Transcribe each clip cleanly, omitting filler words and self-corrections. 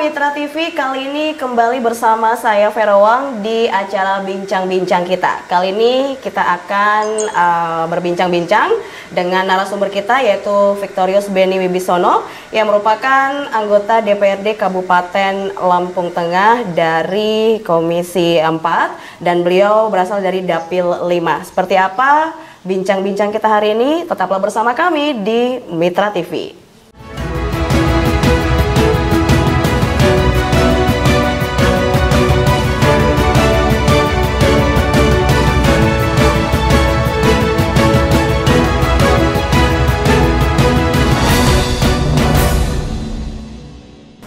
Mitra TV, kali ini kembali bersama saya Verawang di acara Bincang-Bincang kita. Kali ini kita akan berbincang-bincang dengan narasumber kita, yaitu Victorius Benny Wibisono yang merupakan anggota DPRD Kabupaten Lampung Tengah dari Komisi 4 dan beliau berasal dari Dapil 5. Seperti apa bincang-bincang kita hari ini? Tetaplah bersama kami di Mitra TV.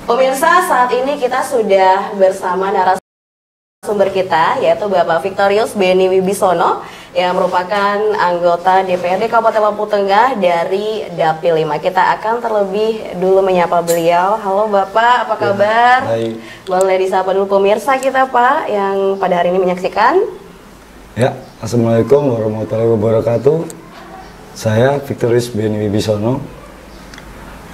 Pemirsa, saat ini kita sudah bersama narasumber kita, yaitu Bapak Victorius Benny Wibisono yang merupakan anggota DPRD Kabupaten Lampung Tengah dari Dapil 5. Kita akan terlebih dulu menyapa beliau. Halo Bapak, apa kabar? Baik. Boleh disapa dulu pemirsa kita Pak yang pada hari ini menyaksikan. Ya, Assalamualaikum warahmatullahi wabarakatuh. Saya Victorius Benny Wibisono,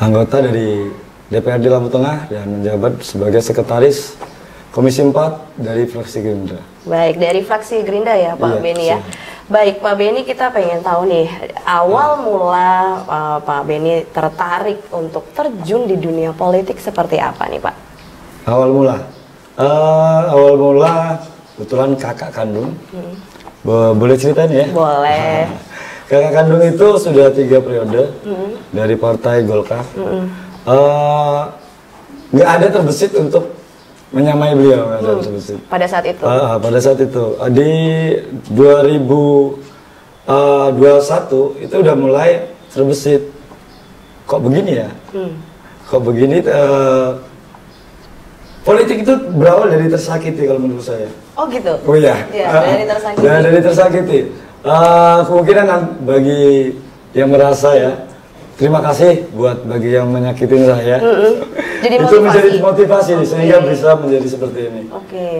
anggota dari DPRD Lampung Tengah dan menjabat sebagai sekretaris Komisi 4 dari fraksi Gerindra. Baik, dari fraksi Gerindra ya Pak Benny ya. Baik Pak Benny, kita pengen tahu nih awal mula Pak Benny tertarik untuk terjun di dunia politik seperti apa nih Pak? Awal mula kebetulan kakak kandung. Boleh ceritain ya? Boleh. Kakak kandung itu sudah 3 periode dari Partai Golkar. Nggak ada terbesit untuk menyamai beliau, nggak ada terbesit. Pada saat itu? Pada saat itu di 2021 itu udah mulai terbesit. Kok begini ya? Kok begini? Politik itu berawal dari tersakiti kalau menurut saya. Oh gitu? Oh iya. Dari tersakiti. Dari tersakiti. Kemungkinan bagi yang merasa ya. Terima kasih buat bagi yang menyakitin saya. Jadi itu menjadi motivasi sehingga bisa menjadi seperti ini.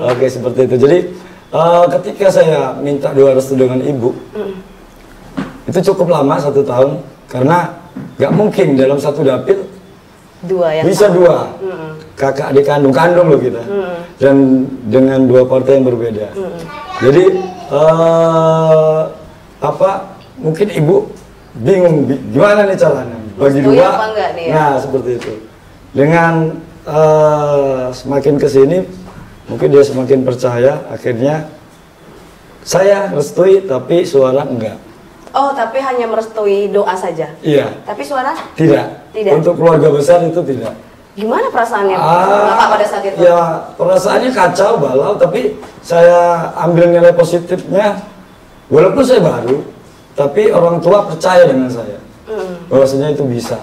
Oke, seperti itu. Jadi ketika saya minta doa restu dengan ibu, itu cukup lama 1 tahun karena nggak mungkin dalam satu dapil bisa dua kakak adik kandung loh kita, dan dengan 2 partai yang berbeda. Jadi mungkin ibu bingung gimana nih caranya bagi dua. Nah seperti itu. Dengan semakin kesini mungkin dia semakin percaya, akhirnya saya restui tapi suara enggak. Oh, tapi hanya merestui doa saja? Iya. Tapi suara? Tidak. Tidak. Untuk keluarga besar itu tidak. Gimana perasaannya Bapak pada saat itu? Ya perasaannya kacau balau, tapi saya ambil nilai positifnya. Walaupun saya baru, tapi orang tua percaya dengan saya bahwasanya itu bisa.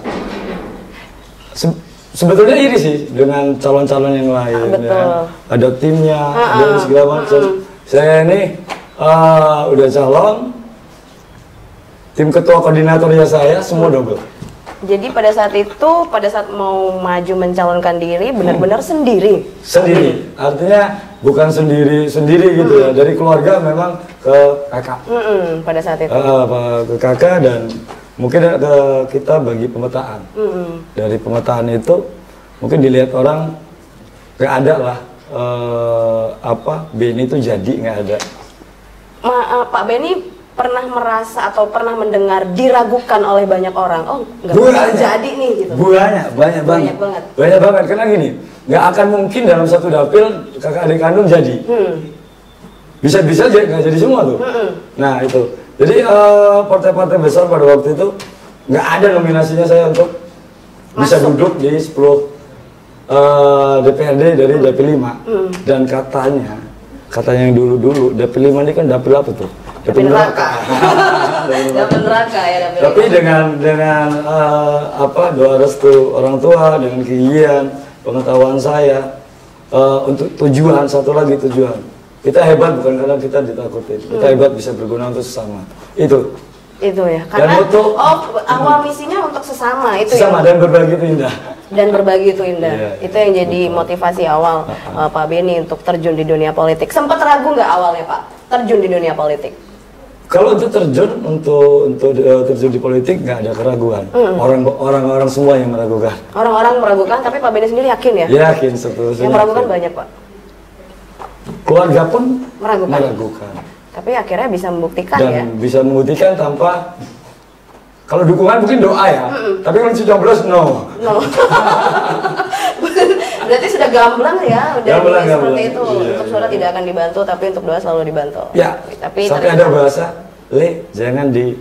Sebetulnya iri sih dengan calon-calon yang lain. Ya. Ada timnya, ada segala macam. Saya ini udah calon, tim ketua koordinatornya saya semua double. Jadi pada saat itu, pada saat mau maju mencalonkan diri, benar-benar sendiri? Sendiri, artinya bukan sendiri gitu ya. Dari keluarga memang ke kakak. Pada saat itu? Ke kakak dan mungkin ke kita bagi pemetaan. Dari pemetaan itu mungkin dilihat orang nggak ada lah Benny itu jadi nggak ada. Pak Benny pernah merasa atau pernah mendengar diragukan oleh banyak orang, oh nggak bisa jadi nih gitu? Banyak banget karena gini, nggak akan mungkin dalam satu dapil kakak adik kandung jadi. Bisa-bisa nggak jadi semua tuh. Nah itu, jadi partai-partai besar pada waktu itu nggak ada nominasinya saya untuk bisa duduk di 10 DPRD dari Dapil 5. Dan katanya yang dulu Dapil 5 ini kan dapil apa tuh? Dapil neraka. Dapil neraka ya, dapil. Tapi dengan doa restu orang tua, dengan kegigihan pengetahuan saya, untuk tujuan, satu lagi tujuan. Kita hebat bukan karena kita ditakutin. Kita hebat bisa berguna untuk sesama. Itu ya. Karena awal misinya untuk sesama itu sesama dan berbagi itu indah. Dan berbagi itu indah. Itu yang jadi motivasi awal Pak Benny untuk terjun di dunia politik. Sempat ragu nggak awalnya Pak terjun di dunia politik? Kalau untuk terjun di politik nggak ada keraguan. Orang-orang semua yang meragukan. Orang-orang meragukan, tapi Pak Benny sendiri yakin ya? Yakin, seterusnya. Yang meragukan banyak, Pak. Keluarga pun meragukan. Tapi akhirnya bisa membuktikan ya? Dan bisa membuktikan tanpa, kalau dukungan mungkin doa ya, tapi kalau coblos no. Berarti sudah gamblang ya, udah gamblang. Seperti itu. Iya, untuk suara tidak akan dibantu, tapi untuk doa selalu dibantu. Ya, tapi sampai ada bahasa, jangan di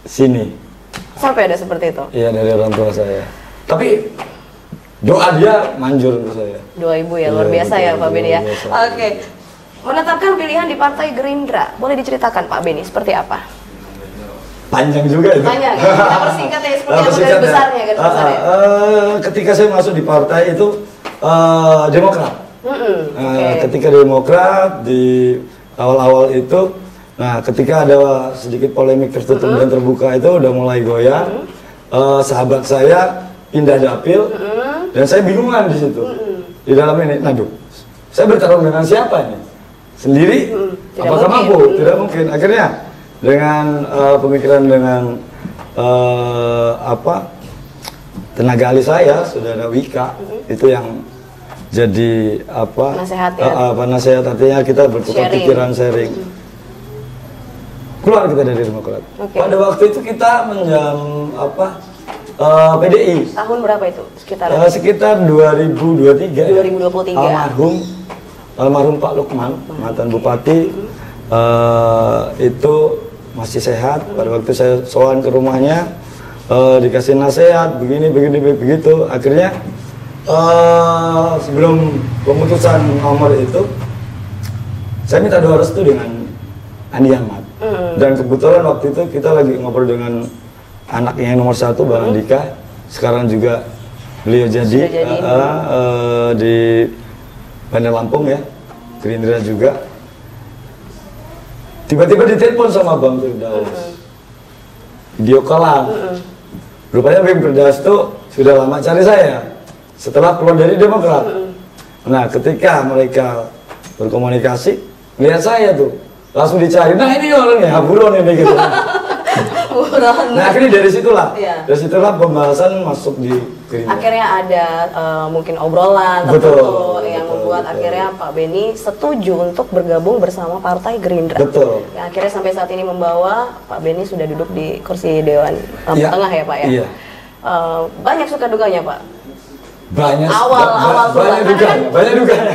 sini. Sampai ada seperti itu? Iya, dari orang tua saya. Tapi doa dia manjur untuk saya. Doa ibu ya, luar biasa ya Pak Benny ya. Oke. Menetapkan pilihan di Partai Gerindra, boleh diceritakan Pak Benny seperti apa? Panjang juga itu. Panjang. Kita persingkat ya, seperti apa garis besarnya, garis besarnya. Ketika saya masuk di partai itu Demokrat. Ketika Demokrat di awal-awal itu, nah ketika ada sedikit polemik tertutup dan terbuka itu udah mulai goyang. Sahabat saya pindah dapil dan saya bingungan di situ. Di dalam ini, aduh, saya bertarung dengan siapa ini? Sendiri? Apakah mampu? Tidak mungkin. Akhirnya dengan pemikiran dengan tenaga ahli saya, saudara Wika, itu yang jadi nasihat ya? Nasihat, artinya kita bertukar pikiran, sharing. Keluar kita dari Demokrat. Pada waktu itu kita menjam PDI. Tahun berapa itu? Sekitar 2023. 2023. Almarhum Pak Lukman, mantan bupati, itu masih sehat. Pada waktu saya sowan ke rumahnya, dikasih nasihat begini begitu. Akhirnya sebelum pemutusan nomor itu, saya minta doa restu dengan Andi Ahmad. Dan kebetulan waktu itu kita lagi ngobrol dengan anaknya yang nomor 1, Bang Andika. Sekarang juga beliau jadi di Bandar Lampung ya, Gerindra juga. Tiba-tiba ditelepon sama Bang Firdaus, video callan. Rupanya Bang Firdaus itu sudah lama cari saya setelah keluar dari Demokrat. Nah, ketika mereka berkomunikasi, lihat saya tuh langsung dicari. Nah, ini orangnya buron ini gitu. Nah, akhirnya dari situlah pembahasan masuk di Gerindra. Akhirnya ada mungkin obrolan tertentu yang membuat akhirnya Pak Benny setuju untuk bergabung bersama Partai Gerindra. Betul. Yang akhirnya sampai saat ini membawa Pak Benny sudah duduk di kursi Dewan Tengah ya Pak ya. Iya. Banyak suka dukanya Pak. Banyak. Awal Banyak dukanya.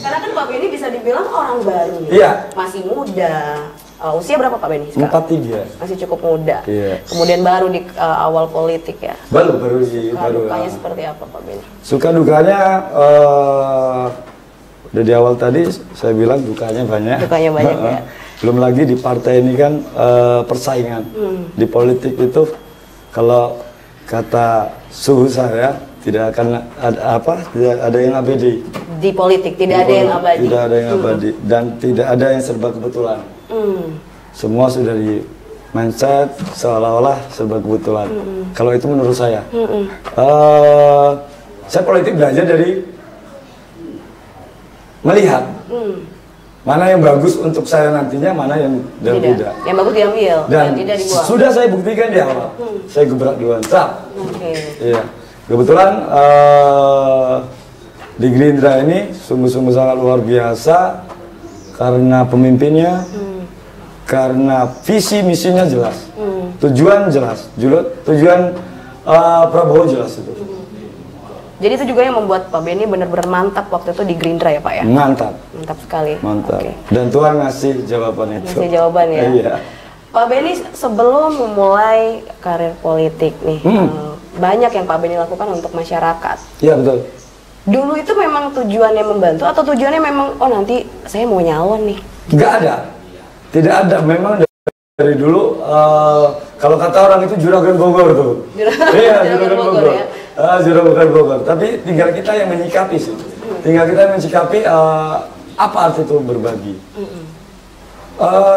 Karena kan Pak Benny bisa dibilang orang baru. Iya. Masih muda. Usia berapa Pak Benny? 43. Masih cukup muda. Iya. Kemudian baru di awal politik ya. Baru. Dukanya seperti apa Pak Benny? Suka dukanya udah di awal tadi saya bilang dukanya banyak. Dukanya banyak ya. Belum lagi di partai ini kan persaingan. Di politik itu kalau kata suhu saya tidak akan tidak ada yang abadi. Di politik tidak ada yang abadi. Tidak ada yang abadi dan tidak ada yang serba kebetulan. Semua sudah di mindset seolah-olah serba kebetulan. Kalau itu menurut saya. Saya politik belajar dari melihat mana yang bagus untuk saya nantinya, mana yang tidak. Yang bagus diambil dan tidak dibuang. Sudah saya buktikan di awal. Saya gebrak duluan. Iya. Kebetulan di Gerindra ini sungguh-sungguh sangat luar biasa karena pemimpinnya, karena visi misinya jelas, tujuan jelas, tujuan Prabowo jelas itu. Jadi itu juga yang membuat Pak Benny benar-benar mantap waktu itu di Gerindra ya Pak ya? Mantap Sekali. Mantap. Dan Tuhan ngasih jawaban itu. Ngasih jawaban ya? Iya. Pak Benny sebelum memulai karir politik nih, banyak yang Pak Benny lakukan untuk masyarakat. Iya betul. Dulu itu memang tujuannya membantu atau tujuannya memang nanti saya mau nyalon nih? Nggak ada. Tidak ada. Memang dari dulu kalau kata orang itu juragan Bogor tuh. Iya, juragan Bogor. Ya? Juragan Bogor. Tapi tinggal kita yang menyikapi sih. Tinggal kita yang menyikapi apa arti itu berbagi.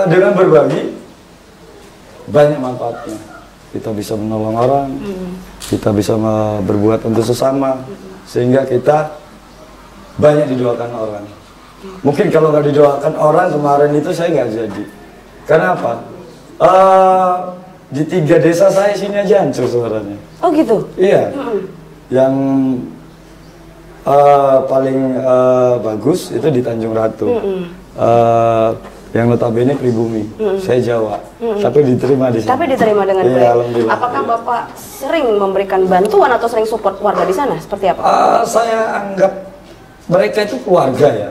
Dengan berbagi banyak manfaatnya. Kita bisa menolong orang, kita bisa berbuat untuk sesama, sehingga kita banyak didoakan orang. Mungkin kalau nggak didoakan orang kemarin itu saya nggak jadi. Karena apa? Di 3 desa saya sini aja hancur suaranya. Oh gitu? Iya. Yang paling bagus itu di Tanjung Ratu. Yang notabene pribumi. Saya Jawa. Tapi diterima di sini. Tapi diterima dengan baik. Iya, alhamdulillah. Apakah Bapak sering memberikan bantuan atau sering support warga di sana? Seperti apa? Saya anggap mereka itu keluarga ya.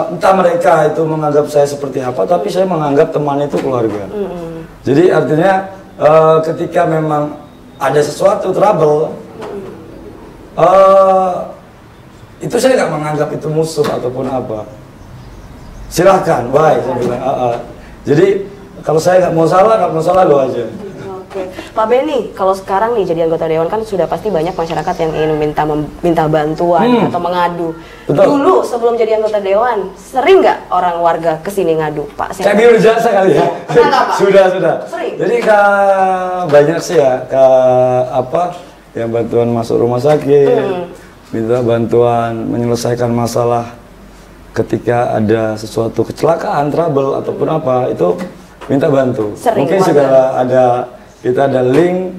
Entah mereka itu menganggap saya seperti apa, tapi saya menganggap teman itu keluarga. Jadi artinya ketika memang ada sesuatu trouble, itu saya nggak menganggap itu musuh ataupun apa. Silahkan, baik saya bilang. Jadi kalau saya nggak mau salah lo aja. Oke, Pak Benny, kalau sekarang nih jadi anggota dewan kan sudah pasti banyak masyarakat yang ingin minta bantuan atau mengadu. Betul. Dulu sebelum jadi anggota dewan, sering nggak orang warga kesini ngadu, Pak? Kayak biru jasa kali ya. Pernah nggak, Pak? Sudah. Sering. Jadi banyak sih ya, yang bantuan masuk rumah sakit, minta bantuan menyelesaikan masalah ketika ada sesuatu kecelakaan, trouble ataupun apa, itu minta bantu. Sering Mungkin juga kita ada link,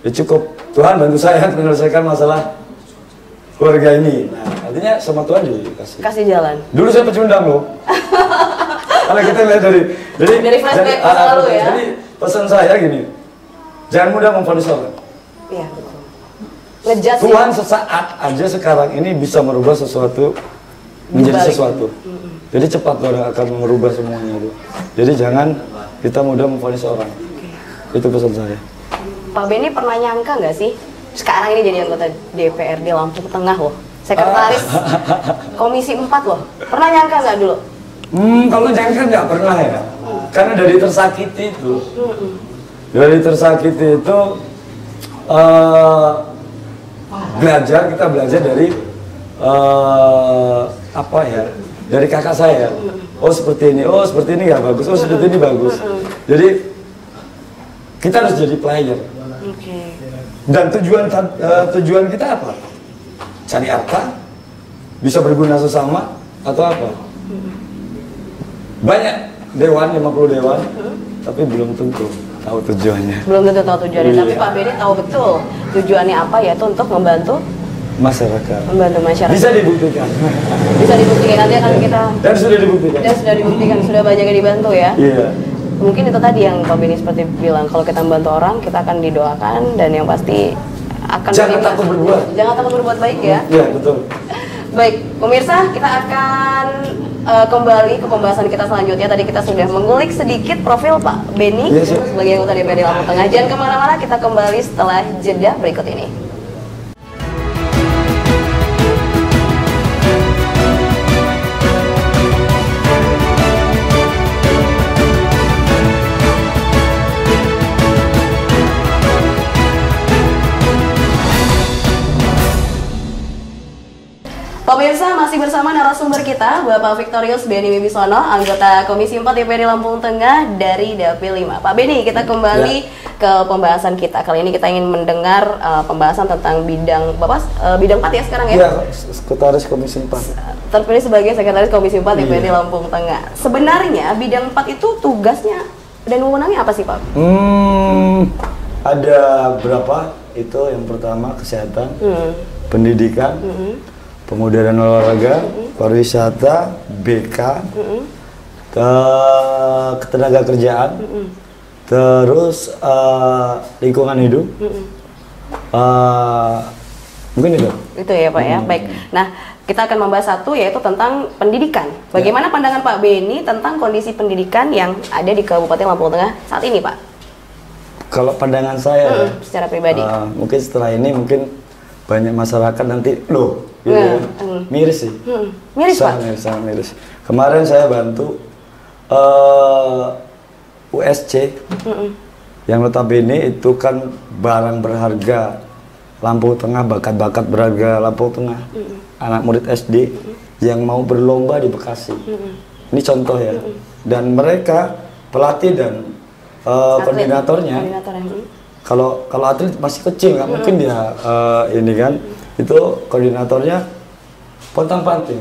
ya cukup Tuhan bantu saya menyelesaikan masalah keluarga ini. Nah, artinya sama Tuhan kasih jalan. Dulu saya pecundang loh. Kalau kita lihat dari flashback masa lalu ya. Jadi pesan saya gini, jangan mudah memvonis orang. Iya, betul. Ngejudge Tuhan sesaat aja sekarang ini bisa merubah sesuatu menjadi sesuatu. Jadi cepat orang akan merubah semuanya itu. Jadi jangan kita mudah memvonis orang. Itu pesan saya. Pak Benny pernah nyangka nggak sih sekarang ini jadi anggota DPRD Lampung Tengah loh, sekretaris Komisi 4 loh. Pernah nyangka nggak dulu? Kalau nyangka nggak pernah ya. Karena dari tersakiti itu, kita belajar dari dari kakak saya. Oh seperti ini nggak bagus, oh seperti ini bagus. Jadi kita harus jadi player. Dan tujuan kita apa? Cari harta, bisa berguna sesama atau apa? Banyak dewan, 50 dewan, tapi belum tentu tahu tujuannya. Belum tentu tahu tujuannya, tapi Pak Benny tahu betul tujuannya apa, yaitu untuk membantu masyarakat. Bisa dibuktikan. Bisa dibuktikan, nanti akan kita. Dan sudah dibuktikan. Sudah banyak yang dibantu ya. Iya. Mungkin itu tadi yang Pak Benny seperti bilang, kalau kita membantu orang, kita akan didoakan dan yang pasti akan jangan takut berbuat. Jangan takut berbuat baik ya. Iya, betul. Baik, pemirsa, kita akan kembali ke pembahasan kita selanjutnya. Tadi kita sudah mengulik sedikit profil Pak Benny sebagai anggota DPRD Lampung Tengah. Jangan kemana-mana, kita kembali setelah jeda berikut ini. Pemirsa, masih bersama narasumber kita, Bapak Victorius Benny Wibisono, anggota Komisi 4 DPRD Lampung Tengah dari Dapil 5. Pak Benny, kita kembali ke pembahasan kita. Kali ini kita ingin mendengar pembahasan tentang bidang, Bapak bidang 4 ya sekarang ya? Iya, Sekretaris Komisi 4. Terpilih sebagai Sekretaris Komisi 4 DPRD Lampung Tengah. Sebenarnya bidang 4 itu tugasnya dan wewenangnya apa sih Pak? Ada berapa? Itu yang pertama kesehatan, pendidikan, pemuda dan olahraga, pariwisata, BK, ketenaga kerjaan, terus lingkungan hidup, mungkin itu. Itu ya Pak ya, baik. Nah, kita akan membahas satu, yaitu tentang pendidikan. Bagaimana pandangan Pak Benny tentang kondisi pendidikan yang ada di Kabupaten Lampung Tengah saat ini Pak? Kalau pandangan saya, secara pribadi, mungkin setelah ini mungkin banyak masyarakat nanti, loh, gitu miris sih. Miris Pak? Sangat miris. Kemarin saya bantu USC, yang notabene itu kan barang berharga Lampung Tengah, bakat-bakat berharga Lampung Tengah, anak murid SD yang mau berlomba di Bekasi. Ini contoh ya. Dan mereka pelatih dan koordinatornya. Kalau atlet masih kecil, nggak mungkin dia ini kan, itu koordinatornya pontang-panting.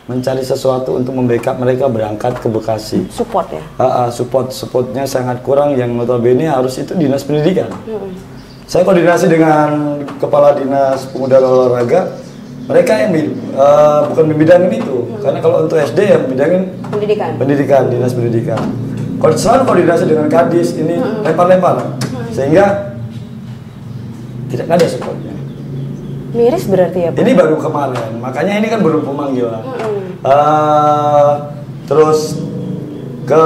mencari sesuatu untuk membackup mereka berangkat ke Bekasi. Support ya? Supportnya sangat kurang, yang notabene harus itu dinas pendidikan. Saya koordinasi dengan kepala dinas pemuda dan olahraga, mereka yang bukan membidangin itu, karena kalau untuk SD yang membidangin pendidikan, dinas pendidikan. Selalu koordinasi dengan kadis, ini lempar-lempar, sehingga tidak ada supportnya. Miris berarti ya Pak? Ini baru kemarin, makanya ini kan belum pemanggilan. Terus ke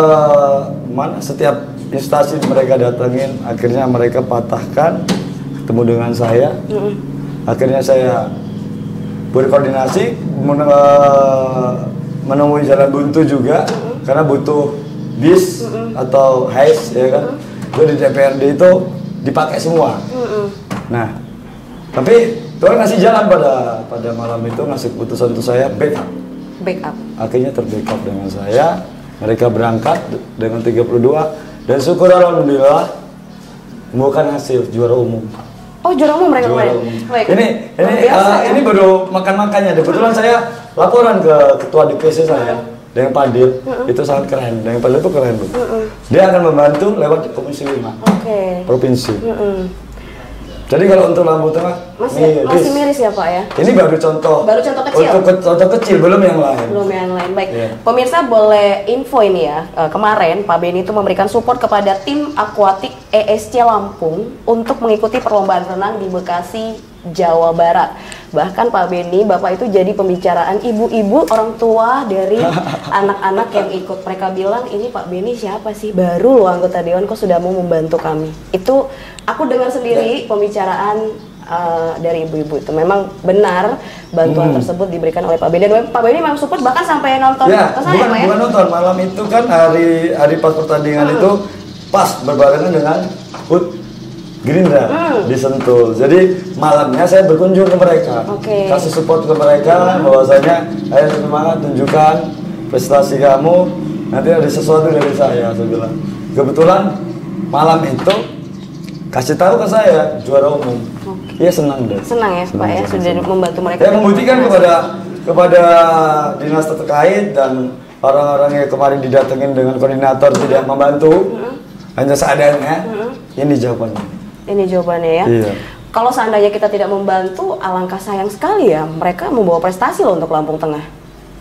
mana setiap instansi mereka datangin, akhirnya mereka patahkan, ketemu dengan saya. Akhirnya saya berkoordinasi, menemui jalan buntu juga, karena butuh bis atau hais, ya kan. Itu di DPRD itu dipakai semua. Nah, tapi Tuhan ngasih jalan pada malam itu, ngasih keputusan untuk saya backup. Akhirnya terbackup dengan saya, mereka berangkat dengan 32, dan syukur alhamdulillah membuahkan hasil juara umum. Oh, juara umum mereka kemarin. Ini baru makan-makannya. Kebetulan saya laporan ke ketua DPC saya dengan Padil, itu sangat keren. Dengan Padil itu keren, Bu. Dia akan membantu lewat Komisi 5 provinsi. Jadi kalau untuk Lampung Tengah masih miris ya Pak ya? Ini baru contoh kecil. Untuk contoh kecil, belum yang lain. Baik. Yeah. Pemirsa boleh info ini ya. Kemarin Pak Benny itu memberikan support kepada tim akuatik ESC Lampung untuk mengikuti perlombaan renang di Bekasi, Jawa Barat. Bahkan Pak Benny, Bapak itu jadi pembicaraan ibu-ibu, orang tua dari anak-anak yang ikut. Mereka bilang, ini Pak Benny siapa sih? Baru loh anggota Dewan kok sudah mau membantu kami. Itu aku dengar sendiri pembicaraan dari ibu-ibu itu. Memang benar bantuan tersebut diberikan oleh Pak Benny. Dan Pak Benny memang support bahkan sampai nonton ke saya, Pak ya? Bukan nonton, malam itu kan hari pas pertandingan itu pas berbarengan dengan HUT Gerindra di Sentul. Jadi malamnya saya berkunjung ke mereka, kasih support ke mereka, bahwasanya ayo semangat, tunjukkan prestasi kamu, nanti ada sesuatu dari saya bilang. Kebetulan malam itu kasih tahu ke saya juara umum. Iya, senang deh. Senang ya Pak ya, sudah membantu mereka. Ya, membuktikan kepada dinas terkait dan orang-orang yang kemarin didatengin dengan koordinator tidak membantu, hanya seadanya. Ini jawabannya. Ini jawabannya ya. Iya. Kalau seandainya kita tidak membantu, alangkah sayang sekali ya. Mereka membawa prestasi loh untuk Lampung Tengah.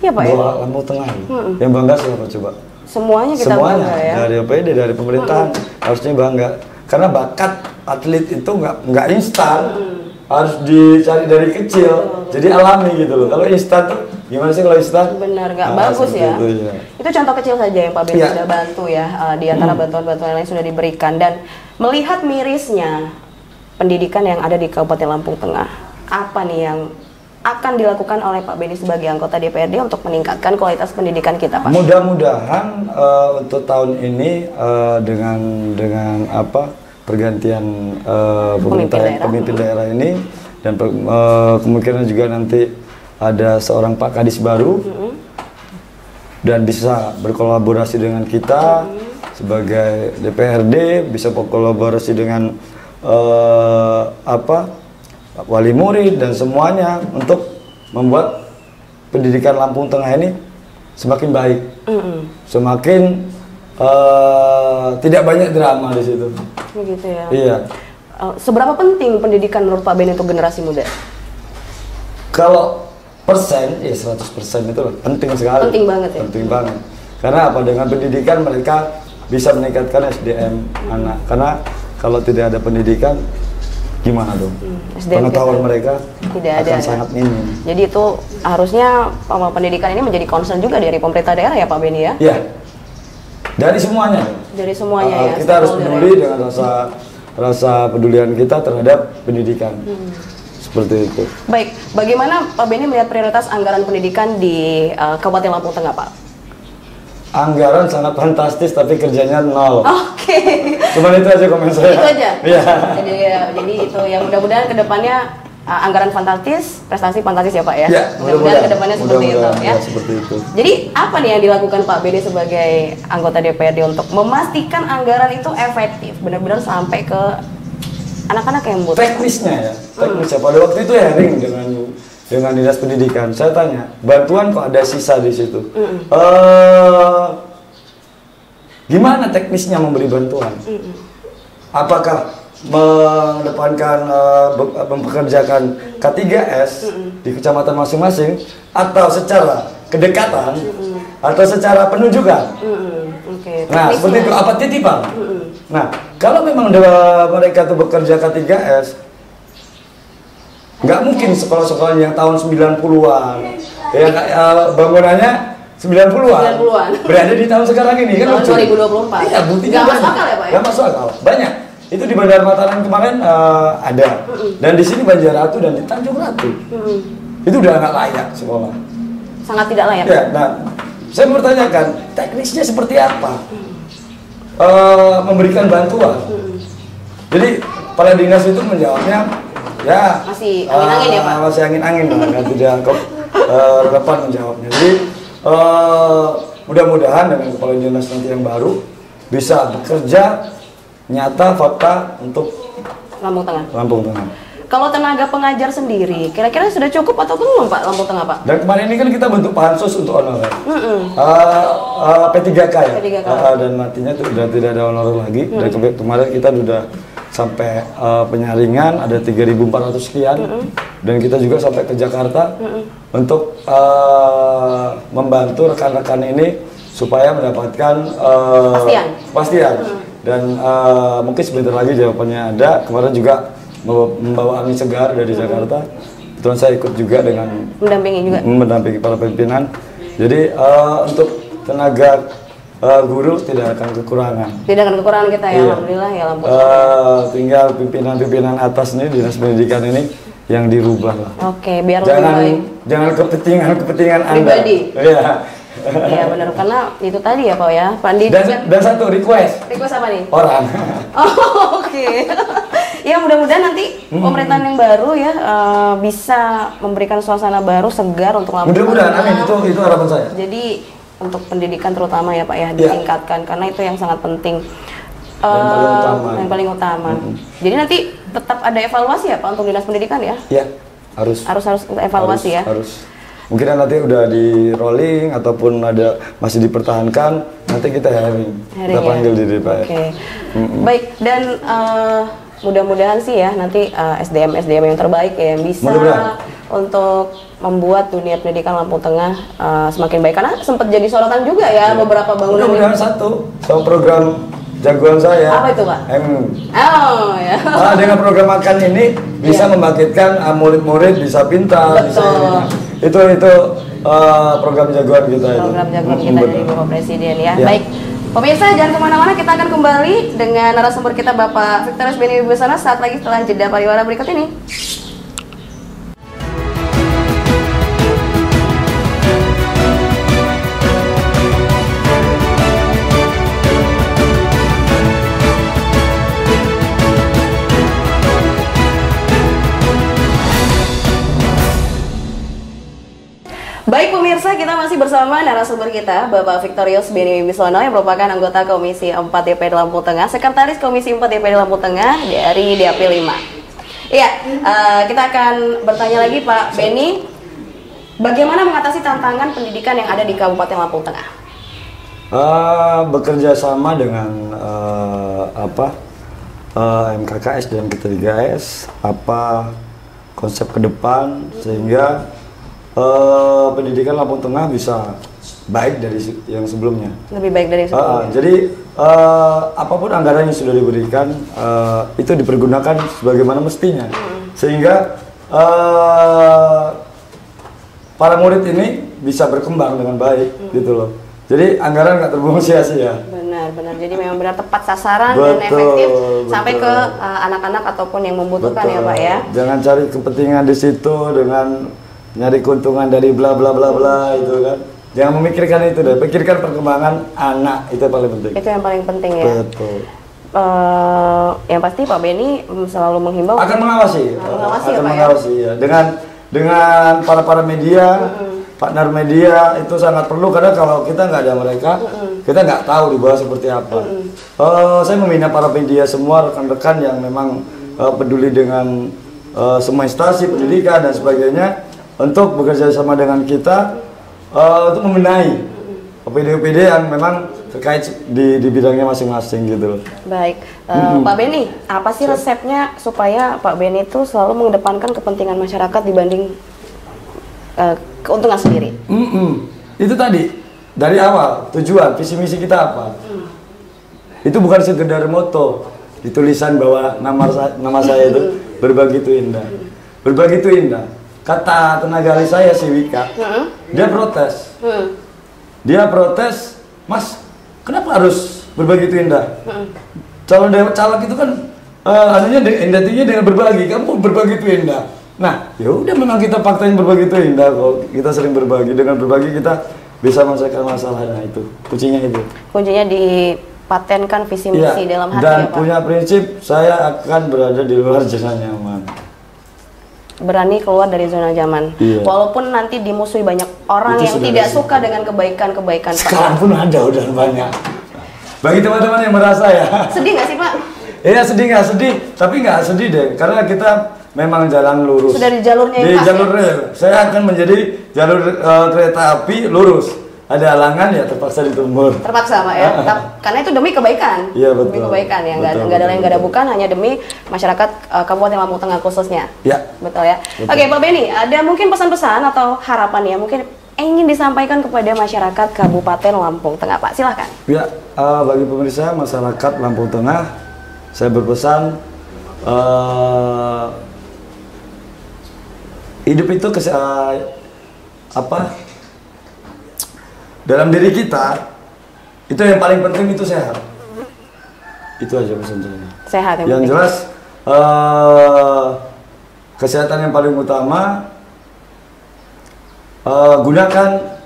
Iya Pak ya. Lampung Tengah. Yang bangga siapa coba? Semuanya kita bangga ya. Dari APD, dari pemerintahan harusnya bangga. Karena bakat atlet itu nggak instan. Harus dicari dari kecil. Jadi alami gitu loh. Kalau instan tuh gimana sih kalau instan? Benar, nggak bagus ya. Itu contoh kecil saja yang Pak Ben sudah bantu ya. Di antara bantuan-bantuan lain sudah diberikan. Dan melihat mirisnya pendidikan yang ada di Kabupaten Lampung Tengah, apa nih yang akan dilakukan oleh Pak Benny sebagai anggota DPRD untuk meningkatkan kualitas pendidikan kita, Pak? Mudah-mudahan untuk tahun ini dengan pergantian pemimpin daerah ini, dan kemungkinan juga nanti ada seorang Pak Kadis baru dan bisa berkolaborasi dengan kita sebagai DPRD, bisa berkolaborasi dengan wali murid dan semuanya untuk membuat pendidikan Lampung Tengah ini semakin baik, semakin tidak banyak drama di situ. Begitu ya. Iya. Seberapa penting pendidikan menurut Pak Ben untuk generasi muda? Kalau persen, ya 100% itu penting sekali. Penting banget ya. Penting banget. Karena apa? Dengan pendidikan mereka bisa meningkatkan SDM anak. Karena kalau tidak ada pendidikan, gimana dong? Pengetahuan mereka tidak akan sangat minim. Jadi itu harusnya pendidikan ini menjadi concern juga dari pemerintah daerah ya Pak Benny ya? Iya. Dari semuanya. Dari semuanya ya. Kita harus peduli dengan rasa pedulian kita terhadap pendidikan. Seperti itu. Baik, bagaimana Pak Benny melihat prioritas anggaran pendidikan di Kabupaten Lampung Tengah, Pak? Anggaran sangat fantastis, tapi kerjanya nol. Oke. Cuman itu aja komen saya. Itu aja? Iya. Jadi itu yang mudah-mudahan kedepannya anggaran fantastis, prestasi fantastis ya Pak ya? Ya, mudah-mudahan kedepannya seperti itu ya? Seperti itu. Jadi apa nih yang dilakukan Pak Benny sebagai anggota DPRD untuk memastikan anggaran itu efektif, benar-benar sampai ke anak-anak yang butuh? Teknisnya ya, teknisnya. Pada waktu itu sharing dengan dengan dinas pendidikan. Saya tanya, bantuan kok ada sisa di situ. Gimana teknisnya memberi bantuan? Apakah mengedepankan mempekerjakan K3S di kecamatan masing-masing, atau secara kedekatan, atau secara penunjukan? Nah, seperti itu, apa titipan? Nah, kalau memang mereka itu bekerja K3S, nggak mungkin sekolah-sekolah yang tahun 90-an, ya bangunannya 90-an berada di tahun sekarang ini kan, tahun 2024. Iya, buktinya nggak masuk akal ya, Pak ya? Nggak masuk akal, banyak. Itu di Bandar Mataram kemarin ada, dan di sini Banjarratu dan di Tanjung Ratu. Itu udah nggak layak sekolah. Sangat tidak layak. Ya, nah, saya bertanyakan teknisnya seperti apa memberikan bantuan. Jadi kepala dinas itu menjawabnya ya masih angin-angin ya Pak? Masih angin-angin lah, tidak relevan menjawabnya. Jadi mudah-mudahan dengan kepala dinas nanti yang baru bisa bekerja nyata fakta untuk Lampung Tengah. Lampung Tengah. Kalau tenaga pengajar sendiri, kira-kira sudah cukup atau belum Pak Lampung Tengah Pak? Dan kemarin ini kan kita bentuk pansus untuk honorer. P3K ya. P3K. Dan nantinya sudah tidak ada honorer lagi. Dan kemarin kita sudah sampai penyaringan ada 3.400 sekian. Dan kita juga sampai ke Jakarta untuk membantu rekan-rekan ini supaya mendapatkan kepastian. Dan mungkin sebentar lagi jawabannya ada. Kemarin juga membawa angin segar dari Jakarta. Kebetulan saya ikut juga dengan mendampingi para pimpinan. Jadi untuk tenaga guru tidak akan kekurangan. Tidak akan kekurangan kita ya, alhamdulillah ya Lampung. Tinggal pimpinan-pimpinan atas nih dinas pendidikan ini yang dirubah lah. Oke, biar lebih baik. Jangan kepentingan Anda. Pribadi. Iya. Iya benar, karena itu tadi ya Pak ya, Pandi. Dan satu request. Request apa nih? Orang. Oh, oke. Ya mudah-mudahan nanti pemerintahan yang baru ya bisa memberikan suasana baru segar untuk Lampung. Mudah-mudahan, amin, itu harapan saya. Jadi untuk pendidikan terutama ya Pak ya ditingkatkan karena itu yang sangat penting. Yang paling utama. Jadi nanti tetap ada evaluasi ya Pak untuk dinas pendidikan ya? Iya, harus evaluasi ya. Harus. Mungkin nanti udah di rolling ataupun masih dipertahankan, nanti kita kita panggil di DPR. Oke. Baik, dan mudah-mudahan sih ya nanti SDM yang terbaik ya yang bisa untuk membuat dunia pendidikan Lampung Tengah semakin baik, karena sempat jadi sorotan juga ya beberapa bangunan. Mudah-mudahan sama program jagoan saya. Apa itu Pak? Oh ya. Dengan program makan ini bisa membangkitkan murid-murid bisa pintar. Betul. Itu program jagoan kita itu. Program jagoan kita dari Bapak Presiden ya. Baik. Pemirsa jangan kemana-mana, kita akan kembali dengan narasumber kita Bapak Victorius Benny Wibisana saat lagi setelah jeda pariwara berikut ini. Baik pemirsa, kita masih bersama narasumber kita Bapak Victorius Benny Wibisana yang merupakan anggota Komisi 4 DPRD Lampung Tengah, Sekretaris Komisi 4 DPRD Lampung Tengah dari Dapil 5. Iya, kita akan bertanya lagi Pak Benny, bagaimana mengatasi tantangan pendidikan yang ada di Kabupaten Lampung Tengah? Bekerja sama dengan MKKS dan K3S, apa konsep ke depan sehingga pendidikan Lampung Tengah bisa baik dari yang sebelumnya. Lebih baik dari sebelumnya. Jadi apapun anggaran yang sudah diberikan itu dipergunakan sebagaimana mestinya, sehingga para murid ini bisa berkembang dengan baik, gitu loh. Jadi anggaran nggak terbuang sia-sia. Benar. Jadi memang benar tepat sasaran dan efektif sampai ke anak-anak ataupun yang membutuhkan ya Pak ya. Jangan cari kepentingan di situ dengan nyari keuntungan dari bla bla bla bla itu kan. Jangan memikirkan itu deh, pikirkan perkembangan anak, itu yang paling penting. Itu yang paling penting ya. Betul. Yang pasti Pak Benny selalu menghimbau. Akan mengawasi. Akan mengawasi ya. Dengan para media, partner media itu sangat perlu, karena kalau kita nggak ada mereka, kita nggak tahu di bawah seperti apa. Saya meminta para media semua rekan-rekan yang memang peduli dengan semua instansi pendidikan dan sebagainya, untuk bekerja sama dengan kita untuk membenahi OPD-OPD yang memang terkait di bidangnya masing-masing gitu loh. Baik, Pak Beni, apa sih resepnya supaya Pak Beni itu selalu mengedepankan kepentingan masyarakat dibanding keuntungan sendiri? Itu tadi dari awal tujuan visi misi kita apa? Itu bukan sekedar moto di tulisan bahwa nama saya itu berbagi itu indah. Berbagi itu indah. Kata tenaga ahli saya si Wika, dia protes. Dia protes, Mas, kenapa harus berbagi itu indah? Caleg itu kan anunya identitinya dengan berbagi. Kamu berbagi itu indah. Nah, ya udah memang kita faktain berbagi itu indah kok. Kita sering berbagi, dengan berbagi kita bisa menyelesaikan masalah. Nah itu kuncinya itu. Kuncinya dipatenkan visi misi dalam hati dan ya, Pak. punya prinsip saya akan berada di luar zona nyaman. Berani keluar dari zona nyaman. Walaupun nanti dimusuhi banyak orang yang tidak suka dengan kebaikan-kebaikan Pak. Sekarang pun ada udah banyak. Bagi teman-teman yang merasa ya. Sedih nggak sih Pak? Iya sedih nggak sedih, tapi nggak sedih deh karena kita memang jalan lurus. Sudah di jalurnya di yang pas, jalur rel. Saya akan menjadi jalur kereta api lurus. Ada halangan ya terpaksa ditumur. Terpaksa Pak ya, karena itu demi kebaikan. Iya betul. Demi kebaikan ya, nggak ada lain nggak ada bukan, hanya demi masyarakat Kabupaten Lampung Tengah khususnya. Iya. Betul ya. Betul. Oke Pak Beni, ada mungkin pesan-pesan atau harapan ya mungkin ingin disampaikan kepada masyarakat Kabupaten Lampung Tengah Pak, silahkan. Ya, bagi pemirsa masyarakat Lampung Tengah, saya berpesan hidup itu dalam diri kita itu yang paling penting itu sehat. Itu aja pesan saya. Sehat yang jelas kesehatan yang paling utama. Gunakan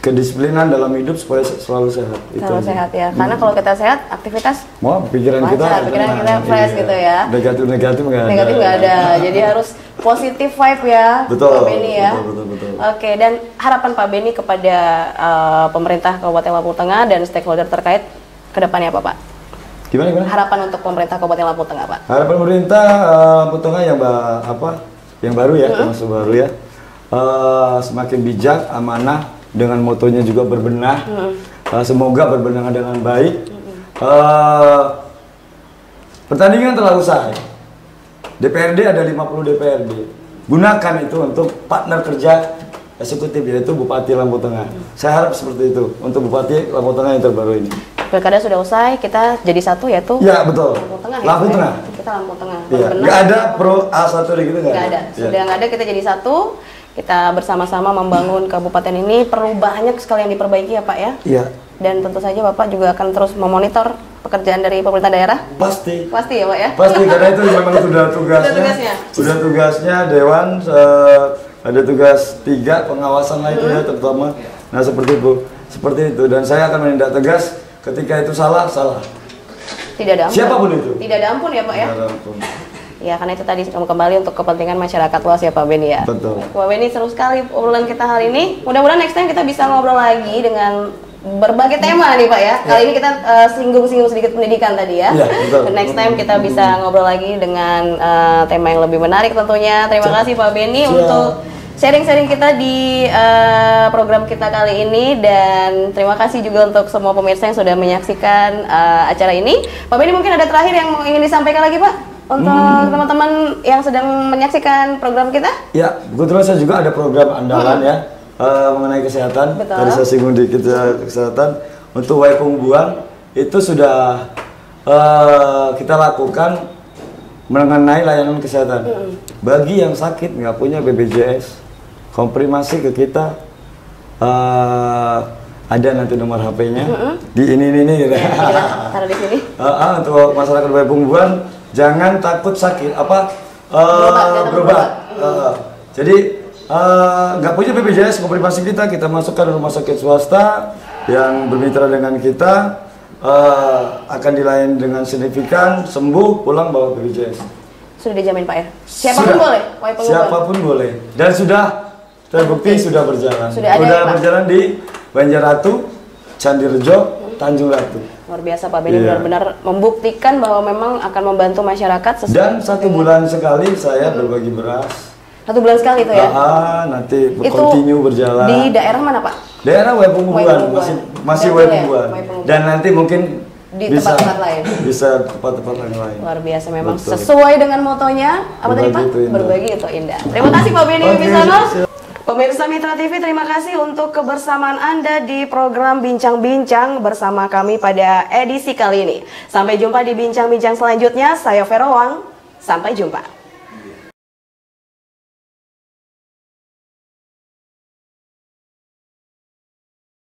kedisiplinan dalam hidup supaya selalu sehat. Selalu sehat ya. Karena kalau kita sehat, aktivitas pikiran kita fresh gitu ya. Negatif nggak ada. Jadi harus positif vibe ya. Betul. Pak Beni ya. Betul. Oke, dan harapan Pak Beni kepada pemerintah Kabupaten Lampung Tengah dan stakeholder terkait ke depannya apa Pak? Gimana? Harapan untuk pemerintah Kabupaten Lampung Tengah, Pak. Harapan pemerintah Lampung Tengah yang baru ya, termasuk baru ya. Semakin bijak, amanah, dengan motonya juga berbenah. Semoga berbenah dengan baik. Pertandingan telah usai. DPRD ada 50 DPRD. Gunakan itu untuk partner kerja eksekutif, yaitu Bupati Lampung Tengah. Saya harap seperti itu untuk Bupati Lampung Tengah yang terbaru ini. Pilkada sudah usai, kita jadi satu yaitu ya betul. Lampung Tengah. Lampung Tengah. Kita Lampung Tengah. Ya. Nggak ada pro A1 gitu nggak ada. Sudah nggak ada, kita jadi satu. Kita bersama-sama membangun kabupaten ini. Perlu banyak sekali yang diperbaiki ya Pak ya. Iya. Dan tentu saja Bapak juga akan terus memonitor pekerjaan dari pemerintah daerah. Pasti. Pasti ya Pak ya. Pasti karena itu memang sudah tugasnya. Sudah tugasnya Dewan. Ada tugas 3 pengawasan lah itu ya terutama. Nah seperti itu dan saya akan menindak tegas. Ketika itu salah. Tidak ada ampun. Siapapun itu. Tidak ada ampun ya Pak ya. Tidak ada ampun. Ya karena itu tadi kembali untuk kepentingan masyarakat luas ya Pak Beni ya. Betul. Pak Beni seru sekali obrolan kita hari ini. Mudah-mudahan next time kita bisa ngobrol lagi dengan berbagai tema nih Pak ya. Kali ini kita singgung-singgung sedikit pendidikan tadi ya. Betul. Next time kita bisa ngobrol lagi dengan tema yang lebih menarik tentunya. Terima kasih Pak Beni untuk sharing-sharing kita di program kita kali ini, dan terima kasih juga untuk semua pemirsa yang sudah menyaksikan acara ini. Pak Beni mungkin ada terakhir yang ingin disampaikan lagi Pak untuk teman-teman yang sedang menyaksikan program kita? Ya, kebetulan saya juga ada program andalan ya mengenai kesehatan. Betul. Tadi saya singgung dikit kesehatan. Untuk Waipung Buang itu sudah kita lakukan mengenai layanan kesehatan. Bagi yang sakit nggak punya BPJS, konfirmasi ke kita, ada nanti nomor HP-nya di ini ya, taruh di sini. Untuk masyarakat Waipung Buang jangan takut sakit berobat. Jadi nggak punya BPJS, konfirmasi kita masukkan rumah sakit swasta yang bermitra dengan kita, akan dilayani dengan signifikan, sembuh, pulang bawa BPJS. Sudah dijamin Pak ya? Siapapun boleh? Siapapun boleh. Dan sudah terbukti sudah berjalan. Sudah berjalan di Banjaratu, Candi Rejo, Tanjung Ratu. Luar biasa Pak Beni, benar-benar membuktikan bahwa memang akan membantu masyarakat. Dan 1 bulan sekali saya berbagi beras. 1 bulan sekali itu ya? Nanti continue berjalan. Di daerah mana Pak? Daerah Waipungguan, masih Waipungguan. Dan nanti mungkin di tempat-tempat lain. Bisa tempat-tempat lain. Luar biasa memang. Betul. Sesuai dengan motonya apa tadi Pak? Berbagi itu indah. Terima kasih Pak Beni Wibisono. Pemirsa Mitra TV, terima kasih untuk kebersamaan Anda di program Bincang-Bincang bersama kami pada edisi kali ini. Sampai jumpa di bincang-bincang selanjutnya. Saya Vero Wang. Sampai jumpa.